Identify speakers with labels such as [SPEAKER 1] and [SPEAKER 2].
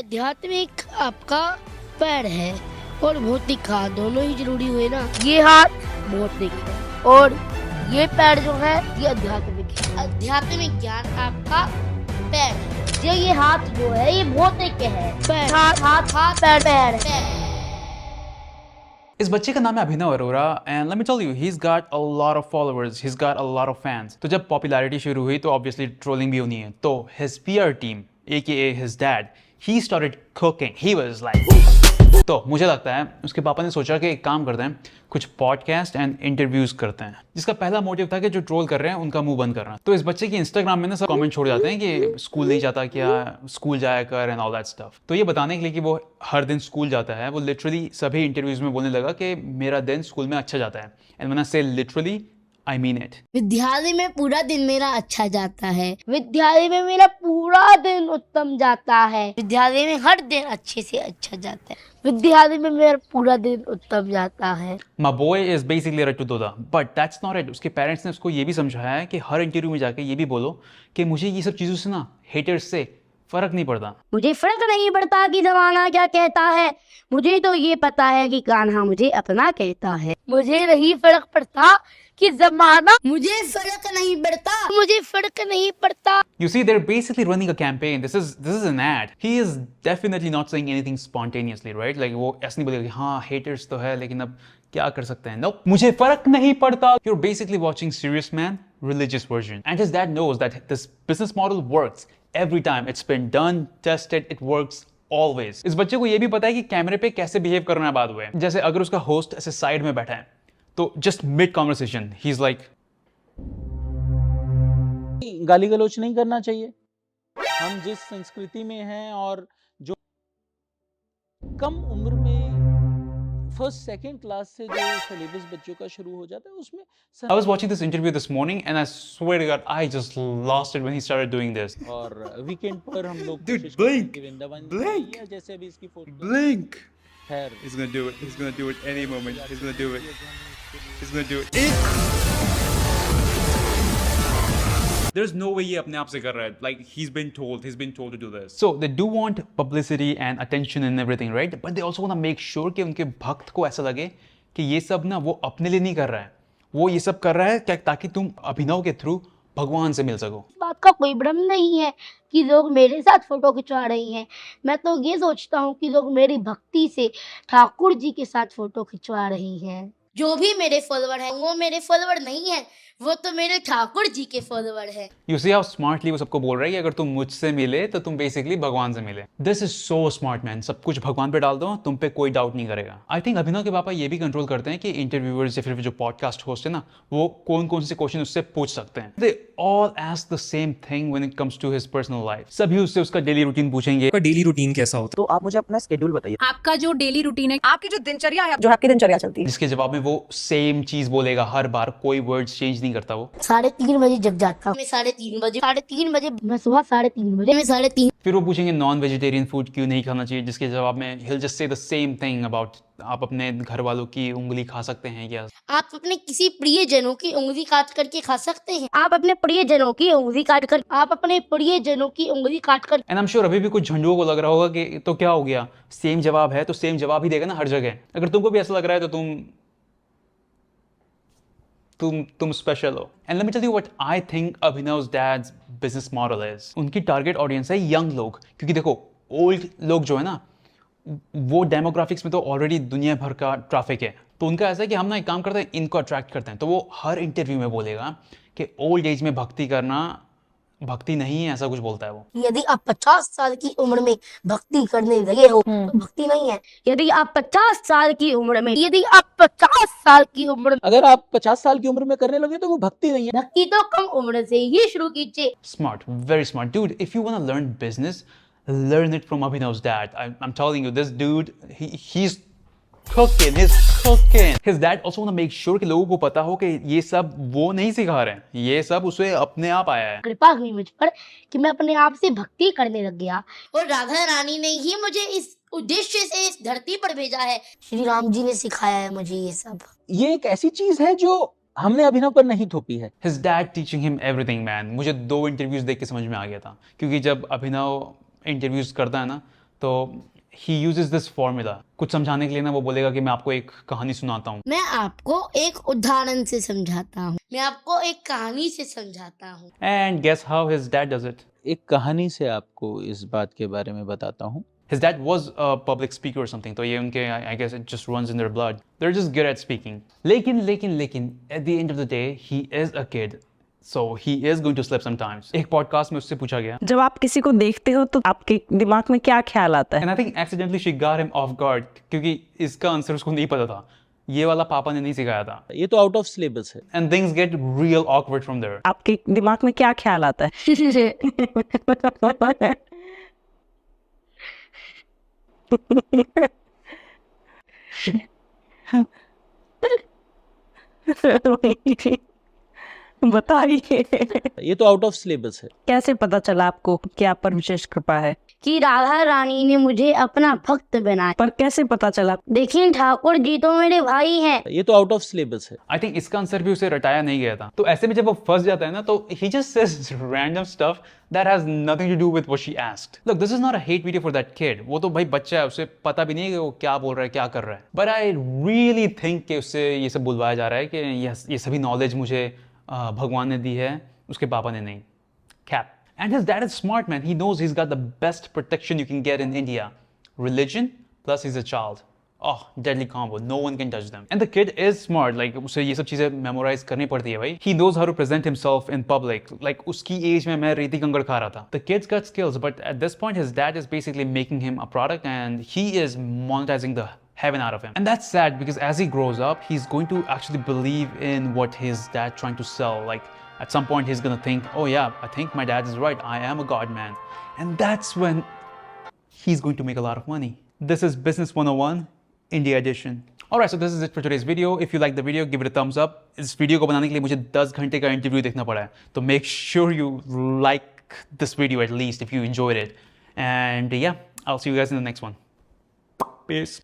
[SPEAKER 1] आध्यात्मिक आपका पैर है और भौतिक हाथ, दोनों ही जरूरी हुए ना। ये हाथ भौतिक है और ये पैर जो है ये आध्यात्मिक है। आध्यात्मिक ज्ञान आपका पैर है, ये हाथ जो है ये भौतिक है। पैर हाथ हाथ हाथ पैर पैर पैर।
[SPEAKER 2] इस बच्चे का नाम है Abhinav Arora and let me tell you he is got a lot of followers, he is got a lot of fans. तो जब पॉपुलैरिटी शुरू हुई तो ऑब्वियसली ट्रोलिंग भी होनी है। तो his peer team AKA his dad, he started cooking, he was like. तो मुझे लगता है उसके पापा ने सोचा कि एक काम करते हैं, कुछ पॉडकास्ट एंड इंटरव्यूज करते हैं, जिसका पहला मोटिव था कि जो ट्रोल कर रहे हैं उनका मुंह बंद करना। तो इस बच्चे की इंस्टाग्राम में ना सब कमेंट छोड़ जाते हैं कि स्कूल नहीं जाता क्या, स्कूल जाया कर एंड ऑल दैट स्टफ। तो ये बताने के लिए कि वो हर दिन स्कूल जाता है, वो लिटरली सभी इंटरव्यूज में बोलने लगा कि मेरा दिन स्कूल में अच्छा जाता है। एंड व्हेन आई से लिटरली I mean it.
[SPEAKER 1] विद्यालय में पूरा दिन मेरा अच्छा जाता है, विद्यालय में मेरा पूरा दिन उत्तम जाता है, विद्यालय में हर दिन अच्छे से अच्छा जाता है, विद्यालय में मेरा पूरा दिन उत्तम जाता है।
[SPEAKER 2] My boy is basically Rattu Doda, but that's not it. उसके पेरेंट्स ने उसको ये भी समझाया है कि हर इंटरव्यू में जाके ये भी बोलो कि मुझे ये सब चीज़ों से ना, हेटर्स से फर्क नहीं पड़ता।
[SPEAKER 1] मुझे फर्क नहीं पड़ता कि जमाना क्या कहता है, मुझे तो ये पता है कि कान्हा मुझे अपना कहता है। मुझे नहीं फर्क पड़ता कि जमाना, मुझे फर्क नहीं पड़ता, मुझे फर्क नहीं पड़ता।
[SPEAKER 2] You see, they're basically running a campaign. This is an ad. He is definitely not saying anything spontaneously, right? Like वो ऐसे नहीं बोलेगा कि हाँ haters तो है लेकिन अब क्या कर सकते हैं। Nope, मुझे फर्क नहीं पड़ता। You're basically watching Serious Man, religious version. And his dad knows that this business model works every time. It's been done, tested, it works always. इस बच्चे को ये भी पता है कि कैमरे पे कैसे बिहेव करना है बाद में। जैसे अगर उसका होस्ट ऐसे साइड में बैठा है तो just mid conversation he is like,
[SPEAKER 3] गाली गलौज नहीं करना चाहिए। हम जिस संस्कृति में हैं और जो कम उम्र में फर्स्ट सेकंड क्लास से जो सिलेबस बच्चों का शुरू हो जाता है उसमें
[SPEAKER 2] I was watching this interview this morning and I swear to God I just lost it when he started doing this.
[SPEAKER 3] और वीकेंड पर हम लोग
[SPEAKER 2] Dude,
[SPEAKER 3] कोशिश करते हैं
[SPEAKER 2] blink,
[SPEAKER 3] कि वृंदावन
[SPEAKER 2] blink,
[SPEAKER 3] जाइए, जैसे अभी इसकी फोटो
[SPEAKER 2] Blink.
[SPEAKER 3] खैर
[SPEAKER 2] He's gonna do it. He's gonna do it any moment. He's gonna do it. He's gonna do it. There's no way ये अपने आप से कर रहा है. Like he's been told to do this. So they do want publicity and attention and everything, right? But they also want to make sure कि उनके भक्त को ऐसा लगे कि ये सब ना वो अपने लिए नहीं कर रहा है. वो ये सब कर रहा है क्या ताकि तुम अभिनव के थ्रू भगवान से मिल सको।
[SPEAKER 1] इस बात का कोई भ्रम नहीं है कि लोग मेरे साथ फोटो खिंचवा रही हैं। मैं तो ये सोचता हूँ कि लोग मेरी भक्ति से ठाकुर जी के साथ फोटो खिंचवा रही हैं। जो भी मेरे फॉलोवर हैं वो मेरे फॉलोवर नहीं है, वो तो मेरे ठाकुर जी के फॉलोवर है।
[SPEAKER 2] You see how smartly वो सबको बोल रहा है कि अगर तुम मुझसे मिले तो तुम बेसिकली भगवान से मिले। This is so smart man। सब कुछ भगवान पे डाल दो, तुम पे कोई डाउट नहीं करेगा। I think अभिनव के पापा ये भी कंट्रोल करते हैं कि इंटरव्यूअर्स या फिर जो पॉडकास्ट होस्ट है ना, वो कौन कौन से क्वेश्चन उससे पूछ सकते हैं। They all ask the same thing when it comes to his personal life। सभी उससे उसका डेली रूटीन पूछेंगे।
[SPEAKER 4] आपका डेली रूटीन कैसा होता
[SPEAKER 5] तो आप मुझे अपना स्केड्यूल बताइए,
[SPEAKER 6] आपका जो डेली रूटीन है, आपकी जो दिनचर्या है,
[SPEAKER 5] जो आपकी दिनचर्या चलती है।
[SPEAKER 2] जिसके जवाब में वो सेम चीज बोलेगा हर बार, कोई वर्ड्स चेंज नहीं करता वो।
[SPEAKER 1] 3:30 बजे जग जाता हूँ मैं, 3:30 बजे मैं सुबह 3:30 बजे मैं 3:30।
[SPEAKER 2] फिर वो पूछेंगे नॉन वेजिटेरियन फूड क्यों नहीं खाना चाहिए, जिसके जवाब में he'll just say the same thing about आप अपने घर वालों की उंगली खा सकते हैं क्या।
[SPEAKER 1] आप अपने किसी प्रियजनों की उंगली काट करके खा सकते हैं। आप अपने प्रियजनों की उंगली काट कर, आप अपने प्रियजनों की उंगली काट कर।
[SPEAKER 2] एंड आई एम श्योर अभी भी कुछ झंडुओं को लग रहा होगा कि तो क्या हो गया, सेम जवाब है तो सेम जवाब ही देगा ना हर जगह। अगर तुमको भी ऐसा लग रहा है तो तुम स्पेशल हो। And let me tell you what I think Abhinav's dad's business model is. उनकी टारगेट ऑडियंस है यंग लोग, क्योंकि देखो ओल्ड लोग जो है ना वो डेमोग्राफिक्स में तो ऑलरेडी दुनिया भर का ट्रैफिक है। तो उनका ऐसा है कि हम ना एक काम करते हैं, इनको अट्रैक्ट करते हैं। तो वो हर इंटरव्यू में बोलेगा कि ओल्ड एज में भक्ति करना भक्ति नहीं है, ऐसा कुछ बोलता है वो।
[SPEAKER 1] यदि आप 50 साल की उम्र में भक्ति करने लगे हो तो भक्ति नहीं है। यदि आप 50 साल की उम्र में, यदि आप 50 साल की उम्र,
[SPEAKER 3] अगर आप 50 साल की उम्र में करने लगे तो वो भक्ति नहीं है।
[SPEAKER 1] भक्ति तो कम उम्र से ही शुरू कीजिए।
[SPEAKER 2] Smart, very smart. Dude, if you want to learn business, learn it from Abhinav's dad. I'm telling you, this dude, he's cooking, he's cooking. His dad also want to make sure कि लोगों को पता हो कि ये सब वो नहीं सिखा रहे हैं, ये सब उसे अपने आप आया है।
[SPEAKER 1] कृपा हुई मुझ पर कि मैं अपने आप से भक्ति करने लग गया और राधा रानी ने ही मुझे इस उद्देश्य से इस धरती पर भेजा है। श्री राम जी ने सिखाया है मुझे ये सब।
[SPEAKER 3] ये एक ऐसी चीज है जो हमने अभिनव पर नहीं थोपी है।
[SPEAKER 2] His dad teaching him everything, man. मुझे 2 इंटरव्यूज देख के समझ में आ गया था, क्योंकि जब अभिनव इंटरव्यूज करता है ना तो he uses this formula. कुछ समझाने के लिए ना वो बोलेगा कि मैं आपको एक कहानी सुनाता हूँ.
[SPEAKER 1] मैं आपको एक उदाहरण से समझाता हूँ, मैं आपको एक कहानी से समझाता हूँ.
[SPEAKER 2] And guess how his dad does it?
[SPEAKER 3] एक कहानी से आपको इस बात के बारे में बताता हूँ.
[SPEAKER 2] His dad was a public speaker or something. तो ये उनके I guess it just runs in their blood. They're just good at speaking. लेकिन at the end of the day he is a kid. So he is going to slip sometimes. एक podcast में उससे पूछा गया.
[SPEAKER 5] जब आप किसी को देखते हो तो आपके दिमाग में क्या ख्याल आता है?
[SPEAKER 2] And I think accidentally she got him off guard क्योंकि इसका आंसर उसको नहीं पता था. ये वाला पापा ने नहीं सिखाया था.
[SPEAKER 3] ये तो आउट ऑफ सिलेबस है.
[SPEAKER 2] And things get real awkward from there.
[SPEAKER 5] आपके दिमाग में क्या ख्याल आता है? बताइए,
[SPEAKER 3] ये तो आउट ऑफ सिलेबस है.
[SPEAKER 5] कैसे पता चला आपको कि आप पर विशेष कृपा है?
[SPEAKER 1] कि राधा रानी ने मुझे अपना भक्त बनाया.
[SPEAKER 5] पर कैसे पता चला?
[SPEAKER 1] देखिए ठाकुर जी तो मेरे भाई हैं.
[SPEAKER 3] ये तो आउट ऑफ सिलेबस है.
[SPEAKER 2] I think इसका आंसर भी उसे रटाया नहीं गया था. तो ऐसे में जब वो फंस जाता है ना तो he just says random stuff that has nothing to do with what she asked. Look, this is not a hate video for that kid. वो तो भाई बच्चा है, उसे पता भी नहीं है कि वो क्या बोल रहा है, क्या कर रहा है. But I really think कि उससे ये सब बुलवाया जा रहा है कि ये सभी नॉलेज मुझे भगवान ने दी है, उसके पापा ने नहीं. Cap. And his dad is smart, man. He knows he's got the best protection you can get in India. Religion plus he's a child. Oh, deadly combo. No one can touch them. And the kid is smart. Like उसे ये सब चीजें memorize करनी पड़ती है भाई. He knows how to present himself in public. Like उसकी age में मैं रेती कंगड़ खा रहा था. The kid's got skills, but at this point his dad is basically making him a product and he is monetizing the heaven out of him. And that's sad because as he grows up, he's going to actually believe in what his dad trying to sell. Like at some point he's gonna think, oh yeah, I think my dad is right. I am a god man. And that's when he's going to make a lot of money. This is Business 101, India edition. Alright, so this is it for today's video. If you like the video, give it a thumbs up. इस video को बनाने के लिए मुझे 10 घंटे का interview देखना पड़ा है. तो make sure you like this video at least if you enjoyed it. And yeah, I'll see you guys in the next one. Peace.